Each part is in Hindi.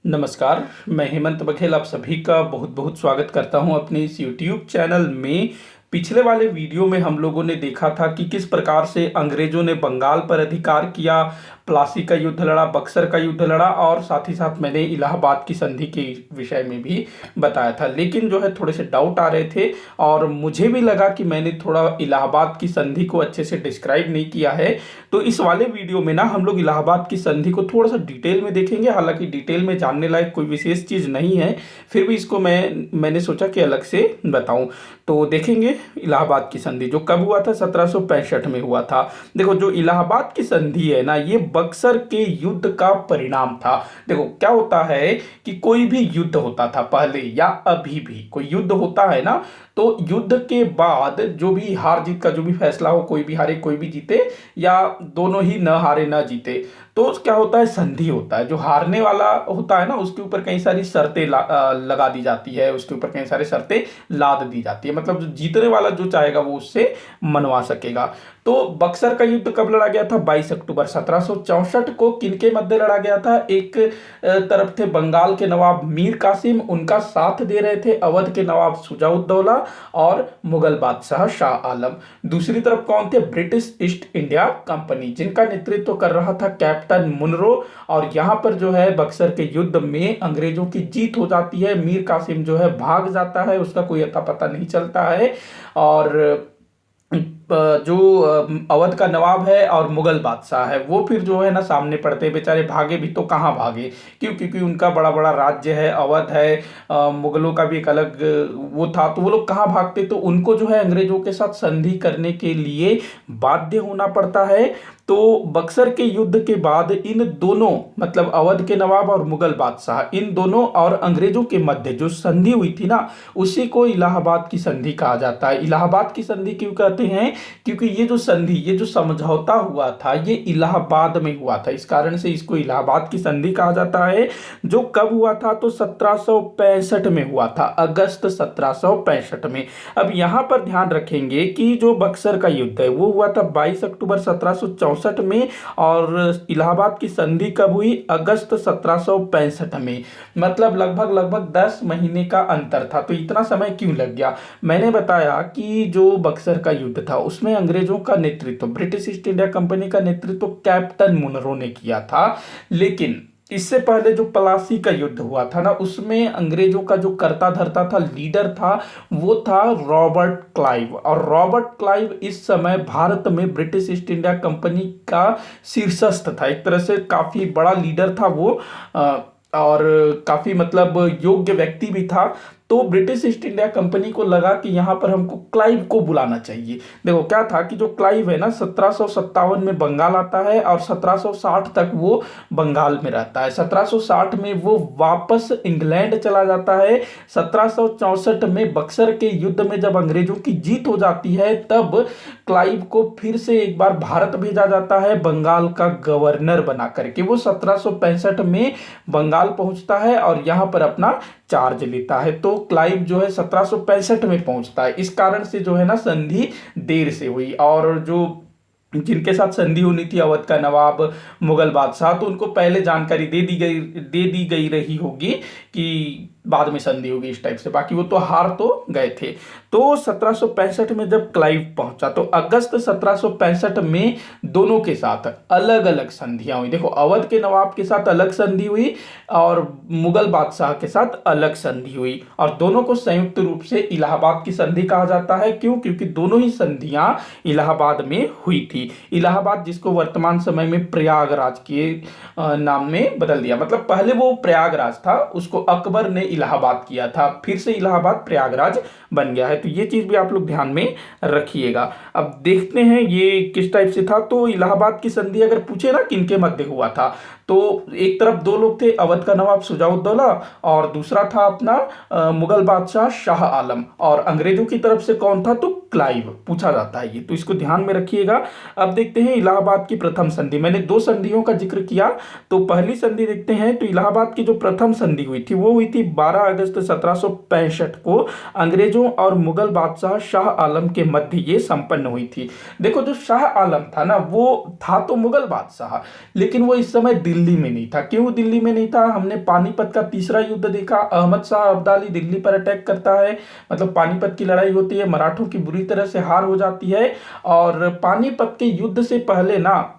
नमस्कार, मैं हेमंत बघेल आप सभी का बहुत बहुत स्वागत करता हूं अपने इस YouTube चैनल में। पिछले वाले वीडियो में हम लोगों ने देखा था कि किस प्रकार से अंग्रेजों ने बंगाल पर अधिकार किया, प्लासी का युद्ध लड़ा, बक्सर का युद्ध लड़ा और साथ ही साथ मैंने इलाहाबाद की संधि के विषय में भी बताया था। लेकिन जो है थोड़े से डाउट आ रहे थे और मुझे भी लगा कि मैंने थोड़ा इलाहाबाद की संधि को अच्छे से डिस्क्राइब नहीं किया है। तो इस वाले वीडियो में ना हम लोग इलाहाबाद की संधि को थोड़ा सा डिटेल में देखेंगे। हालांकि डिटेल में जानने लायक कोई विशेष चीज़ नहीं है, फिर भी इसको मैंने सोचा कि अलग से बताऊं। तो देखेंगे इलाहाबाद की संधि जो कब हुआ था, 1765 में हुआ था। देखो, जो इलाहाबाद की संधि है ना, ये बक्सर के युद्ध का परिणाम था। देखो क्या होता है कि कोई भी युद्ध होता था पहले या अभी भी कोई युद्ध होता है ना, तो युद्ध के बाद जो भी हार जीत का जो भी फैसला हो, कोई भी हारे कोई भी जीते या दोनों ही न हारे न जीते, तो क्या होता है, संधि होता है। जो हारने वाला होता है ना, उसके ऊपर कई सारी शर्तें लगा दी जाती है, उसके ऊपर कई सारी शर्तें लाद दी जाती है। मतलब जो जीतने वाला जो चाहेगा वो उससे मनवा सकेगा। तो बक्सर का युद्ध कब लड़ा गया था? 22 अक्टूबर 1764 को। किनके मध्य लड़ा गया था? एक तरफ थे बंगाल के नवाब मीर कासिम, उनका साथ दे रहे थे अवध के नवाब शुजाउद्दौला और मुगल बादशाह शाह आलम। दूसरी तरफ कौन थे? ब्रिटिश ईस्ट इंडिया कंपनी, जिनका नेतृत्व कर रहा था कैप्टन मुनरो। और यहां पर जो है बक्सर के युद्ध में अंग्रेजों की जीत हो जाती है। मीर कासिम जो है भाग जाता है, उसका कोई अता पता नहीं चलता है। और जो अवध का नवाब है और मुगल बादशाह है, वो फिर जो है ना सामने पड़ते हैं। बेचारे भागे भी तो कहाँ भागे, क्यों? क्योंकि उनका बड़ा बड़ा राज्य है, अवध है, मुगलों का भी एक अलग वो था, तो वो लोग कहाँ भागते? तो उनको जो है अंग्रेजों के साथ संधि करने के लिए बाध्य होना पड़ता है। तो बक्सर के युद्ध के बाद इन दोनों, मतलब अवध के नवाब और मुगल बादशाह, इन दोनों और अंग्रेजों के मध्य जो संधि हुई थी ना, उसी को इलाहाबाद की संधि कहा जाता है। इलाहाबाद की संधि क्यों कहते हैं? क्योंकि ये जो संधि, ये जो समझौता हुआ था, ये इलाहाबाद में हुआ था, इस कारण से इसको इलाहाबाद की संधि कहा जाता है। जो कब हुआ था? तो 1765 में हुआ था, अगस्त 1765 में। अब यहां पर ध्यान रखेंगे कि जो बक्सर का युद्ध है वो हुआ था 22 अक्टूबर 1764 में, और इलाहाबाद की संधि कब हुई? अगस्त 1765 में। मतलब लगभग 10 महीने का अंतर था। तो इतना समय क्यों लग गया? मैंने बताया कि जो बक्सर का युद्ध था उसमें अंग्रेजों का नेतृत्व, ब्रिटिश ईस्ट इंडिया कंपनी का नेतृत्व कैप्टन मुनरो ने किया था। लेकिन इससे पहले जो प्लासी का युद्ध हुआ था ना, उसमें अंग्रेजों का जो कर्ता धर्ता था, लीडर था, वो था रॉबर्ट क्लाइव। और रॉबर्ट क्लाइव इस समय भारत में ब्रिटिश ईस्ट इंडिया कंपनी का शीर्षस्थ था, एक तरह से काफी बड़ा लीडर था वो। और काफी मतलब योग्य व्यक्ति भी था। तो ब्रिटिश ईस्ट इंडिया कंपनी को लगा कि यहां पर हमको क्लाइव को बुलाना चाहिए। देखो क्या था कि जो क्लाइव है ना, 1757 में बंगाल आता है और 1760 तक वो बंगाल में रहता है। 1760 में वो वापस इंग्लैंड चला जाता है। 1764 में बक्सर के युद्ध में जब अंग्रेजों की जीत हो जाती है, तब क्लाइव को फिर से एक बार भारत भेजा जाता है बंगाल का गवर्नर बना करके। वो 1765 में बंगाल पहुंचता है और यहां पर अपना चार्ज लेता है। तो क्लाइव जो है 1765 में पहुंचता है। इस कारण से जो है ना संधि देर से हुई। और जो जिनके साथ संधि होनी थी, अवध का नवाब, मुगल बादशाह, तो उनको पहले जानकारी दे दी गई रही होगी कि बाद में संधि होगी इस टाइप से। बाकी वो तो हार तो गए थे। तो 1765 में जब क्लाइव पहुंचा, तो अगस्त 1765 में दोनों के साथ अलग अलग संधियां हुई। देखो, अवध के नवाब के साथ अलग संधि हुई और मुगल बादशाह के साथ अलग संधि हुई, और दोनों को संयुक्त रूप से इलाहाबाद की संधि कहा जाता है। क्यों? क्योंकि दोनों ही संधियां इलाहाबाद में हुई थी। इलाहाबाद, जिसको वर्तमान समय में प्रयागराज के नाम में बदल दिया। मतलब पहले वो प्रयागराज था, उसको अकबर ने इलाहाबाद किया था, फिर से इलाहाबाद प्रयागराज बन गया है। तो ये चीज भी आप लोग ध्यान में रखिएगा। अब देखते हैं ये किस टाइप से था। तो इलाहाबाद की संधि अगर पूछे ना किनके मध्य हुआ था, तो एक तरफ दो लोग थे, अवध का नवाब शुजाउद्दौला और दूसरा था अपना मुगल बादशाह शाह आलम। और अंग्रेजों की तरफ से कौन था? तो क्लाइव पूछा जाता है ये, तो इसको ध्यान में रखिएगा। अब देखते हैं इलाहाबाद की प्रथम संधि। मैंने दो संधियों का जिक्र किया, तो पहली संधि देखते हैं। तो इलाहाबाद की जो प्रथम संधि हुई थी वो हुई थी 12 अगस्त 1765 को अंग्रेजों और मुगल बादशाह शाह आलम के मध्य ये संपन्न हुई थी। देखो जो शाह आलम था ना, वो था तो मुगल बादशाह, लेकिन वो इस समय दिल्ली में नहीं था। क्यों दिल्ली में नहीं था? हमने पानीपत का तीसरा युद्ध देखा, अहमद शाह अब्दाली दिल्ली पर अटैक करता है, मतलब पानीपत की लड़ाई होती है, मराठों की बुरी तरह से हार हो जाती है। और पानीपत के युद्ध से पहले ना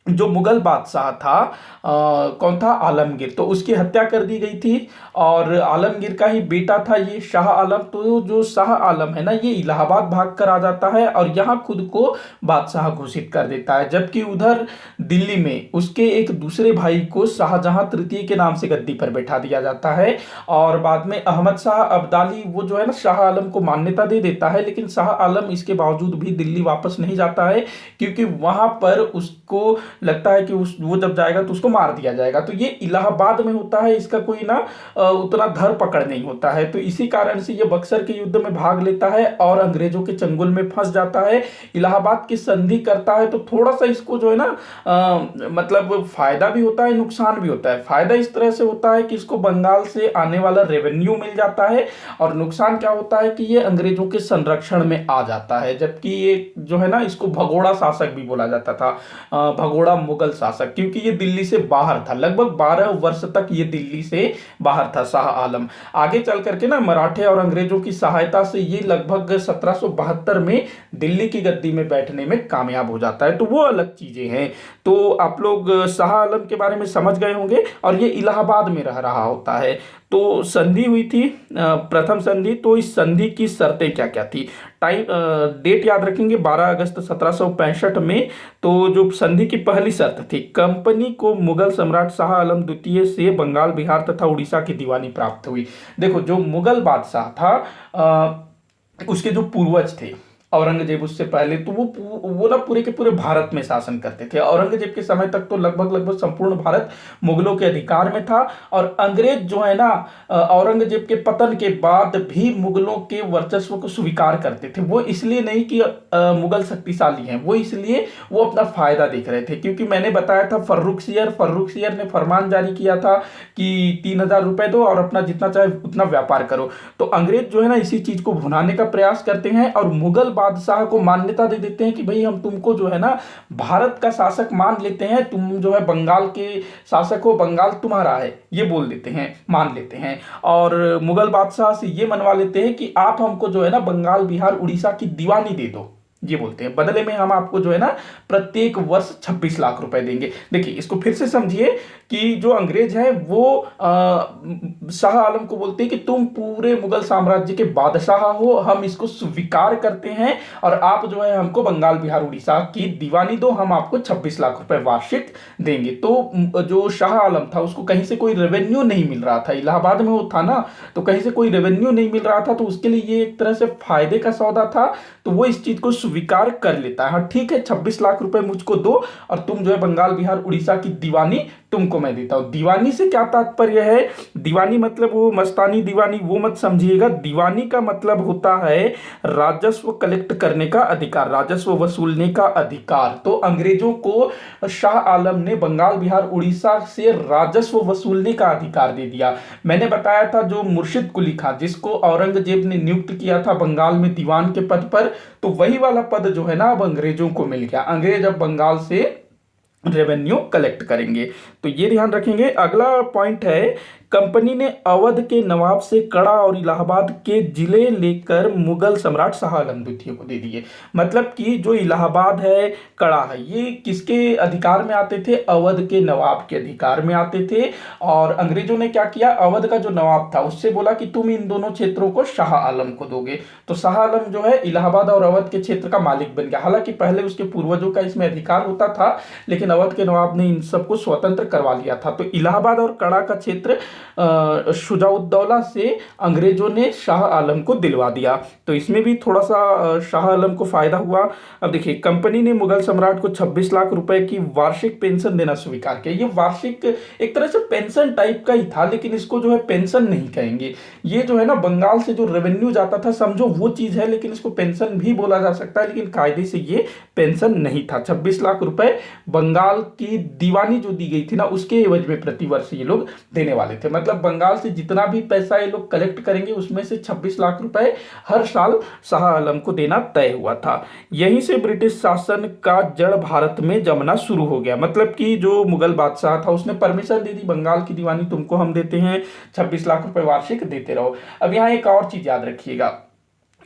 जो मुगल बादशाह था कौन था? आलमगीर, तो उसकी हत्या कर दी गई थी और आलमगीर का ही बेटा था ये शाह आलम। तो जो शाह आलम है ना, ये इलाहाबाद भाग कर आ जाता है और यहाँ खुद को बादशाह घोषित कर देता है। जबकि उधर दिल्ली में उसके एक दूसरे भाई को शाहजहां तृतीय के नाम से गद्दी पर बैठा दिया जाता है। और बाद में अहमद शाह अब्दाली वो जो है ना शाह आलम को मान्यता दे देता है, लेकिन शाह आलम इसके बावजूद भी दिल्ली वापस नहीं जाता है, क्योंकि वहां पर उसको लगता है कि वो जब जाएगा तो उसको मार दिया जाएगा। तो ये इलाहाबाद में होता है, इसका कोई ना उतना धर पकड़ नहीं होता है। तो इसी कारण से ये बक्सर के युद्ध में भाग लेता है और अंग्रेजों के चंगुल में फंस जाता है, इलाहाबाद की संधि करता है। तो थोड़ा सा इसको जो है ना मतलब फायदा भी होता है, नुकसान भी होता है। फायदा इस तरह से होता है कि इसको बंगाल से आने वाला रेवेन्यू मिल जाता है, और नुकसान क्या होता है कि ये अंग्रेजों के संरक्षण में आ जाता है। जबकि ये जो है ना, इसको भगोड़ा शासक भी बोला जाता था, भगोड़ा मुगल शासक, क्योंकि ये दिल्ली से बाहर था। लगभग 12 वर्ष तक ये दिल्ली से बाहर था शाह आलम। आगे चल करके ना मराठे और अंग्रेजों की सहायता से ये लगभग 1772 में दिल्ली की गद्दी में बैठने में कामयाब हो जाता है। तो वो अलग चीजें हैं। तो आप लोग शाह आलम के बारे में समझ गए होंगे, और ये इलाहाबाद में रह रहा होता है। तो संधि हुई थी प्रथम संधि। तो इस संधि की शर्तें क्या क्या थी? टाइम डेट याद रखेंगे, 12 अगस्त 1765 में। तो जो संधि की पहली शर्त थी, कंपनी को मुगल सम्राट शाह आलम द्वितीय से बंगाल, बिहार तथा उड़ीसा की दीवानी प्राप्त हुई। देखो जो मुगल बादशाह था उसके जो पूर्वज थे औरंगजेब, उससे पहले तो वो ना पूरे के पूरे भारत में शासन करते थे। औरंगजेब के समय तक तो लगभग संपूर्ण भारत मुगलों के अधिकार में था। और अंग्रेज जो है ना, औरंगजेब के पतन के बाद भी मुगलों के वर्चस्व को स्वीकार करते थे। वो इसलिए नहीं कि मुगल शक्तिशाली हैं, वो इसलिए वो अपना फायदा देख रहे थे। क्योंकि मैंने बताया था फर्रुख सियर ने फरमान जारी किया था कि 3000 रुपए दो और अपना जितना चाहे उतना व्यापार करो। तो अंग्रेज जो है ना इसी चीज को भुनाने का प्रयास करते हैं और मुगल बादशाह को मान्यता दे देते हैं कि भाई हम तुमको जो है ना भारत का शासक मान लेते हैं, तुम जो है बंगाल के शासक हो, बंगाल तुम्हारा है, ये बोल देते हैं, मान लेते हैं। और मुगल बादशाह से ये मनवा लेते हैं कि आप हमको जो है ना बंगाल, बिहार, उड़ीसा की दीवानी दे दो, ये बोलते हैं। बदले में हम आपको जो है ना प्रत्येक वर्ष 26 लाख रुपए देंगे। देखिए इसको फिर से समझिए कि जो अंग्रेज हैं वो शाह आलम को बोलते हैं कि तुम पूरे मुगल साम्राज्य के बादशाह हो, हम इसको स्वीकार करते हैं और आप जो है हमको बंगाल, बिहार, उड़ीसा की दीवानी दो, हम आपको 26 लाख रुपए वार्षिक देंगे। तो जो शाह आलम था उसको कहीं से कोई रेवेन्यू नहीं मिल रहा था, इलाहाबाद में वो था ना, तो कहीं से कोई रेवेन्यू नहीं मिल रहा था, तो उसके लिए ये एक तरह से फायदे का सौदा था। तो वो इस चीज को स्वीकार कर लेता है, हाँ ठीक है 26 लाख रुपए मुझको दो और तुम जो है बंगाल, बिहार, उड़ीसा की दीवानी तुमको मैं देता हूं। दीवानी से क्या तात्पर्य है? दीवानी मतलब वो मस्तानी दीवानी वो मत समझिएगा। दीवानी का मतलब होता है राजस्व कलेक्ट करने का अधिकार, राजस्व वसूलने का अधिकार। तो अंग्रेजों को शाह आलम ने बंगाल, बिहार, उड़ीसा से राजस्व वसूलने का अधिकार दे दिया। मैंने बताया था जो मुर्शिद कुली खां, जिसको औरंगजेब ने नियुक्त किया था बंगाल में दीवान के पद पर, तो वही वाला पद जो है ना अब अंग्रेजों को मिल गया। अंग्रेज अब बंगाल से रेवेन्यू कलेक्ट करेंगे, तो ये ध्यान रखेंगे। अगला पॉइंट है, कंपनी ने अवध के नवाब से कड़ा और इलाहाबाद के जिले लेकर मुगल सम्राट शाह आलम द्वितीय को दे दिए। मतलब कि जो इलाहाबाद है, कड़ा है, ये किसके अधिकार में आते थे? अवध के नवाब के अधिकार में आते थे। और अंग्रेजों ने क्या किया, अवध का जो नवाब था उससे बोला कि तुम इन दोनों क्षेत्रों को शाह आलम को दोगे। तो शाह आलम जो है इलाहाबाद और अवध के क्षेत्र का मालिक बन गया। हालांकि पहले उसके पूर्वजों का इसमें अधिकार होता था, लेकिन अवध के नवाब ने इन सबको स्वतंत्र करवा लिया था। तो इलाहाबाद और कड़ा का क्षेत्र शुजाउद्दौला से अंग्रेजों ने शाह आलम को दिलवा दिया। तो इसमें भी थोड़ा सा शाह आलम को फायदा हुआ। अब देखिए, कंपनी ने मुगल सम्राट को 26 लाख रुपए की वार्षिक पेंशन देना स्वीकार किया। ये वार्षिक एक तरह से पेंशन टाइप का ही था, लेकिन इसको जो है पेंशन नहीं कहेंगे। ये जो है ना, बंगाल से जो रेवेन्यू जाता था, समझो वो चीज है, लेकिन इसको पेंशन भी बोला जा सकता है, लेकिन कायदे से ये पेंशन नहीं था। 26 लाख रुपए बंगाल की दीवानी जो दी गई थी ना, उसके एवज में प्रतिवर्ष ये लोग देने वाले थे। मतलब बंगाल से जितना भी पैसा ये लोग कलेक्ट करेंगे, उसमें से 26 लाख रुपए हर साल शाह आलम को देना तय हुआ था। यहीं से ब्रिटिश शासन का जड़ भारत में जमना शुरू हो गया। मतलब कि जो मुगल बादशाह था, उसने परमिशन दे दी, बंगाल की दीवानी तुमको हम देते हैं, 26 लाख रुपए वार्षिक देते रहो। अब यहाँ एक और चीज याद रखिएगा,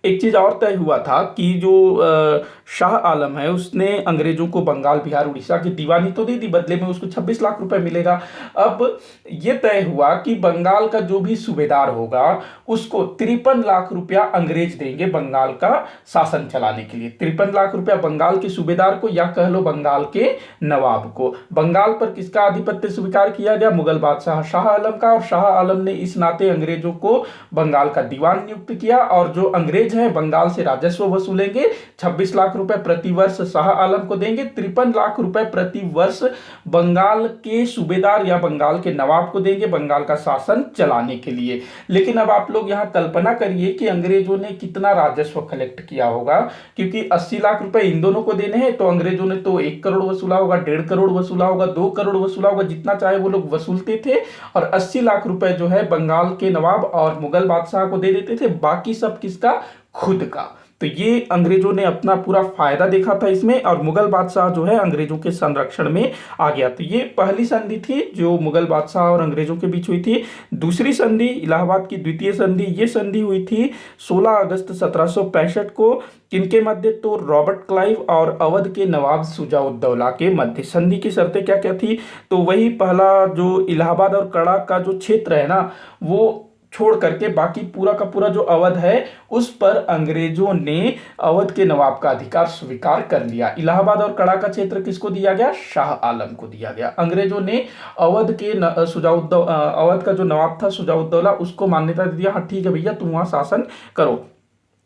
एक चीज और तय हुआ था कि जो शाह आलम है, उसने अंग्रेजों को बंगाल, बिहार, उड़ीसा की दीवानी तो दे दी, बदले में उसको 26 लाख रुपए मिलेगा। अब ये तय हुआ कि बंगाल का जो भी सूबेदार होगा, उसको 53 लाख रुपया अंग्रेज देंगे बंगाल का शासन चलाने के लिए। 53 लाख रुपया बंगाल के सूबेदार को, या कह लो बंगाल के नवाब को। बंगाल पर किसका आधिपत्य स्वीकार किया गया? मुगल बादशाह शाह आलम का। और शाह आलम ने इस नाते अंग्रेजों को बंगाल का दीवान नियुक्त किया, और जो अंग्रेज है बंगाल से राजस्व वसूलेंगे। 26 लाख रुपए प्रति वर्ष शाह आलम को देंगे, 53 लाख रुपए प्रति वर्ष बंगाल के सूबेदार या बंगाल के नवाब को देंगे, बंगाल का शासन चलाने के लिए। लेकिन अब आप लोग यहां कल्पना करिए कि अंग्रेजों ने कितना राजस्व कलेक्ट किया होगा, क्योंकि 80 लाख रुपए इन दोनों को देने हैं, तो अंग्रेजों ने तो 1 करोड़ वसूला होगा, 1.5 करोड़ वसूला होगा, 2 करोड़ वसूला होगा, जितना चाहे वो लोग वसूलते थे। और 80 लाख रुपए जो है बंगाल के नवाब और मुगल बादशाह को दे देते थे, बाकी सब किसका? खुद का। तो ये अंग्रेजों ने अपना पूरा फायदा देखा था इसमें, और मुगल बादशाह जो है अंग्रेजों के संरक्षण में आ गया। तो ये पहली संधि थी जो मुगल बादशाह और अंग्रेजों के बीच हुई थी। दूसरी संधि, इलाहाबाद की द्वितीय संधि, ये संधि हुई थी 16 अगस्त 1765 को। किनके मध्य? तो रॉबर्ट क्लाइव और अवध के नवाब शुजाउद्दौला के मध्य। संधि की शर्तें क्या क्या थी? तो वही पहला, जो इलाहाबाद और कड़ा का जो क्षेत्र है ना, वो छोड़ करके बाकी पूरा का पूरा जो अवध है, उस पर अंग्रेजों ने अवध के नवाब का अधिकार स्वीकार कर लिया। इलाहाबाद और कड़ा का क्षेत्र किसको दिया गया? शाह आलम को दिया गया। अंग्रेजों ने अवध के अवध का जो नवाब था शुजाउद्दौला, उसको मान्यता दे दिया, हाँ ठीक है भैया, तुम वहां शासन करो।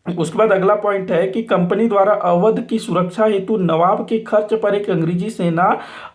उसके बाद अगला पॉइंट है कि कंपनी द्वारा अवध की सुरक्षा हेतु नवाब के खर्च पर एक अंग्रेजी सेना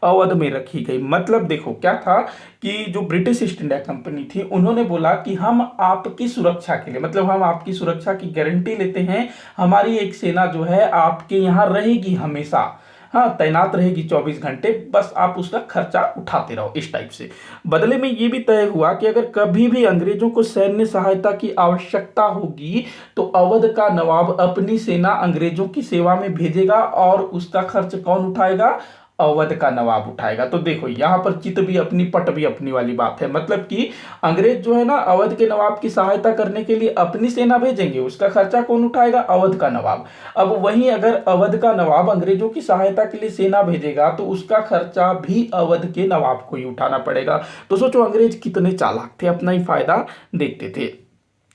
अवध में रखी गई। मतलब देखो क्या था कि जो ब्रिटिश ईस्ट इंडिया कंपनी थी, उन्होंने बोला कि हम आपकी सुरक्षा के लिए, मतलब हम आपकी सुरक्षा की गारंटी लेते हैं, हमारी एक सेना जो है आपके यहाँ रहेगी हमेशा, हाँ तैनात रहेगी 24 घंटे, बस आप उसका खर्चा उठाते रहो, इस टाइप से। बदले में ये भी तय हुआ कि अगर कभी भी अंग्रेजों को सैन्य सहायता की आवश्यकता होगी, तो अवध का नवाब अपनी सेना अंग्रेजों की सेवा में भेजेगा, और उसका खर्च कौन उठाएगा? अवध का नवाब उठाएगा। तो देखो यहां पर चित भी अपनी पट भी अपनी वाली बात है। मतलब कि अंग्रेज जो है ना, अवध के नवाब की सहायता करने के लिए अपनी सेना भेजेंगे, उसका खर्चा कौन उठाएगा? अवध का नवाब। अब वहीं अगर अवध का नवाब अंग्रेजों की सहायता के लिए सेना भेजेगा, तो उसका खर्चा भी अवध के नवाब को ही उठाना पड़ेगा। तो सोचो अंग्रेज कितने चालाक थे, अपना ही फायदा देखते थे।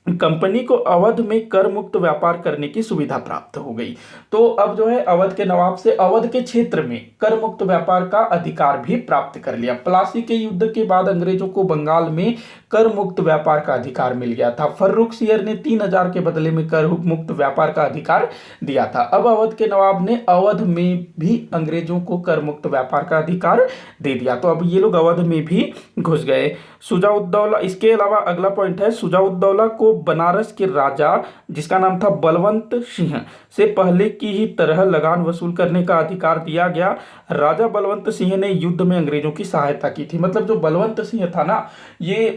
कंपनी को अवध में कर मुक्त व्यापार करने की सुविधा प्राप्त हो गई। तो अब जो है अवध के नवाब से अवध के क्षेत्र में कर मुक्त व्यापार का अधिकार भी प्राप्त कर लिया। प्लासी के युद्ध के बाद अंग्रेजों को बंगाल में कर मुक्त व्यापार का अधिकार मिल गया था। फर्रुखसियर ने 3000 के बदले में कर मुक्त व्यापार का अधिकार दिया था। अब अवध के नवाब ने अवध में भी अंग्रेजों को कर मुक्त व्यापार का अधिकार दे दिया। तो अब ये लोग अवध में भी घुस गए। शुजाउद्दौला, इसके अलावा अगला पॉइंट है, शुजाउद्दौला को बनारस के राजा, जिसका नाम था बलवंत सिंह, से पहले की ही तरह लगान वसूल करने का अधिकार दिया गया। राजा बलवंत सिंह ने युद्ध में अंग्रेजों की सहायता की थी। मतलब जो बलवंत सिंह था ना, ये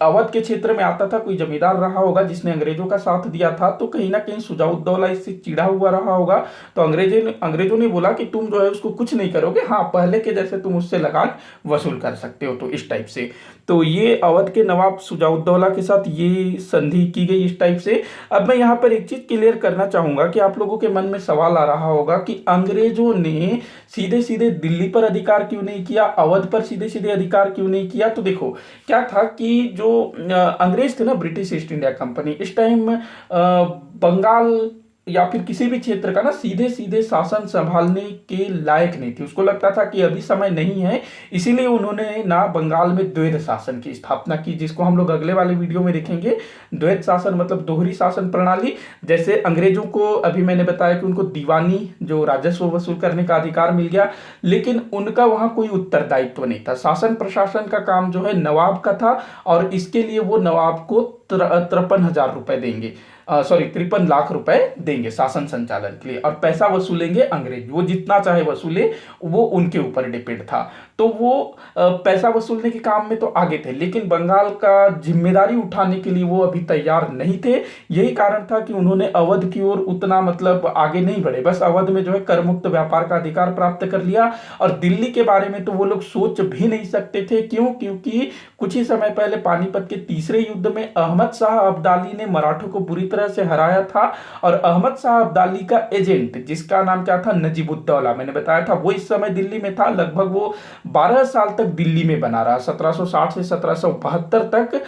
अवध के क्षेत्र में आता था, कोई जमींदार रहा होगा जिसने अंग्रेजों का साथ दिया था, तो कहीं ना कहीं शुजाउद्दौला इससे चिढ़ा हुआ रहा होगा। तो अंग्रेजों ने बोला कि तुम जो है उसको कुछ नहीं करोगे, हाँ पहले के जैसे तुम उससे लगान वसूल कर सकते हो। तो इस टाइप से तो ये अवध के नवाब शुजाउद्दौला के साथ ये संधि की गई इस टाइप से। अब मैं यहाँ पर एक चीज क्लियर करना चाहूंगा कि आप लोगों के मन में सवाल आ रहा होगा कि अंग्रेजों ने सीधे सीधे दिल्ली पर अधिकार क्यों नहीं किया, अवध पर सीधे सीधे अधिकार क्यों नहीं किया। तो देखो क्या था कि जो अंग्रेज थे ना, ब्रिटिश ईस्ट इंडिया कंपनी, इस टाइम बंगाल या फिर किसी भी क्षेत्र का ना सीधे सीधे शासन संभालने के लायक नहीं थी। उसको लगता था कि अभी समय नहीं है, इसीलिए उन्होंने ना बंगाल में द्वैध शासन की स्थापना की, जिसको हम लोग अगले वाले वीडियो में देखेंगे। द्वैध शासन मतलब दोहरी शासन प्रणाली। जैसे अंग्रेजों को अभी मैंने बताया कि उनको दीवानी जो राजस्व वसूल करने का अधिकार मिल गया, लेकिन उनका वहां कोई उत्तरदायित्व नहीं था। शासन प्रशासन का काम जो है नवाब का था, और इसके लिए वो नवाब को 53,000 रुपए देंगे, 53 लाख रुपए देंगे शासन संचालन के लिए, और पैसा वसूलेंगे अंग्रेज, वो जितना चाहे वसूले, वो उनके ऊपर डिपेंड था। तो वो पैसा वसूलने के काम में तो आगे थे, लेकिन बंगाल का जिम्मेदारी उठाने के लिए वो अभी तैयार नहीं थे। यही कारण था कि उन्होंने अवध की ओर उतना मतलब आगे नहीं बढ़े, बस अवध में जो है कर मुक्त व्यापार का अधिकार प्राप्त कर लिया। और दिल्ली के बारे में तो वो लोग सोच भी नहीं सकते थे। क्यों? क्योंकि कुछ ही समय पहले पानीपत के तीसरे युद्ध में अहमद शाह अब्दाली ने मराठों को बुरी तरह से हराया था, और अहमद शाह अब्दाली का एजेंट, जिसका नाम क्या था, नजीबुद्दौला, मैंने बताया था, वो इस समय दिल्ली में था। लगभग वो 12 साल तक दिल्ली में बना रहा, 1760 से 1772 तक,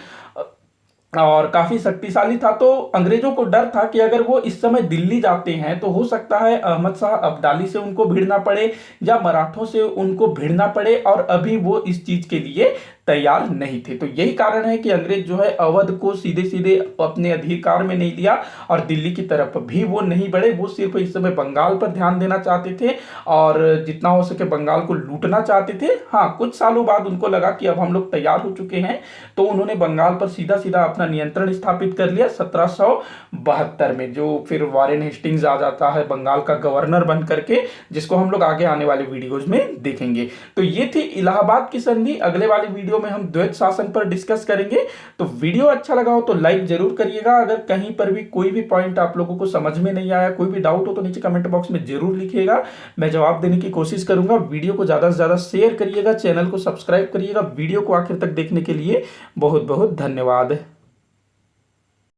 और काफी शक्तिशाली था। तो अंग्रेजों को डर था कि अगर वो इस समय दिल्ली जाते हैं तो हो सकता है अहमद शाह अब्दाली से उनको भिड़ना पड़े या मराठों से उनको भिड़ना पड़े, और अभी वो इस चीज के लिए तैयार नहीं थे। तो यही कारण है कि अंग्रेज जो है अवध को सीधे सीधे अपने अधिकार में नहीं लिया, और दिल्ली की तरफ भी वो नहीं बढ़े। वो सिर्फ इस समय बंगाल पर ध्यान देना चाहते थे, और जितना हो सके बंगाल को लूटना चाहते थे। हाँ, कुछ सालों बाद उनको लगा कि अब हम लोग तैयार हो चुके हैं, तो उन्होंने बंगाल पर सीधा सीधा अपना नियंत्रण स्थापित कर लिया 1772 में, जो फिर वारेन हेस्टिंग्स आ जाता है बंगाल का गवर्नर बन करके, जिसको हम लोग आगे आने वाले वीडियोज में देखेंगे। तो ये थी इलाहाबाद की संधि। अगले वाले वीडियो में हम द्वैध शासन पर डिस्कस करेंगे। तो वीडियो अच्छा लगा हो तो लाइक जरूर करिएगा। अगर कहीं पर भी कोई भी पॉइंट आप लोगों को समझ में नहीं आया, कोई भी डाउट हो, तो नीचे कमेंट बॉक्स में जरूर लिखिएगा, मैं जवाब देने की कोशिश करूंगा। वीडियो को ज्यादा से ज्यादा शेयर करिएगा, चैनल को सब्सक्राइब करिएगा। वीडियो को आखिर तक देखने के लिए बहुत बहुत धन्यवाद।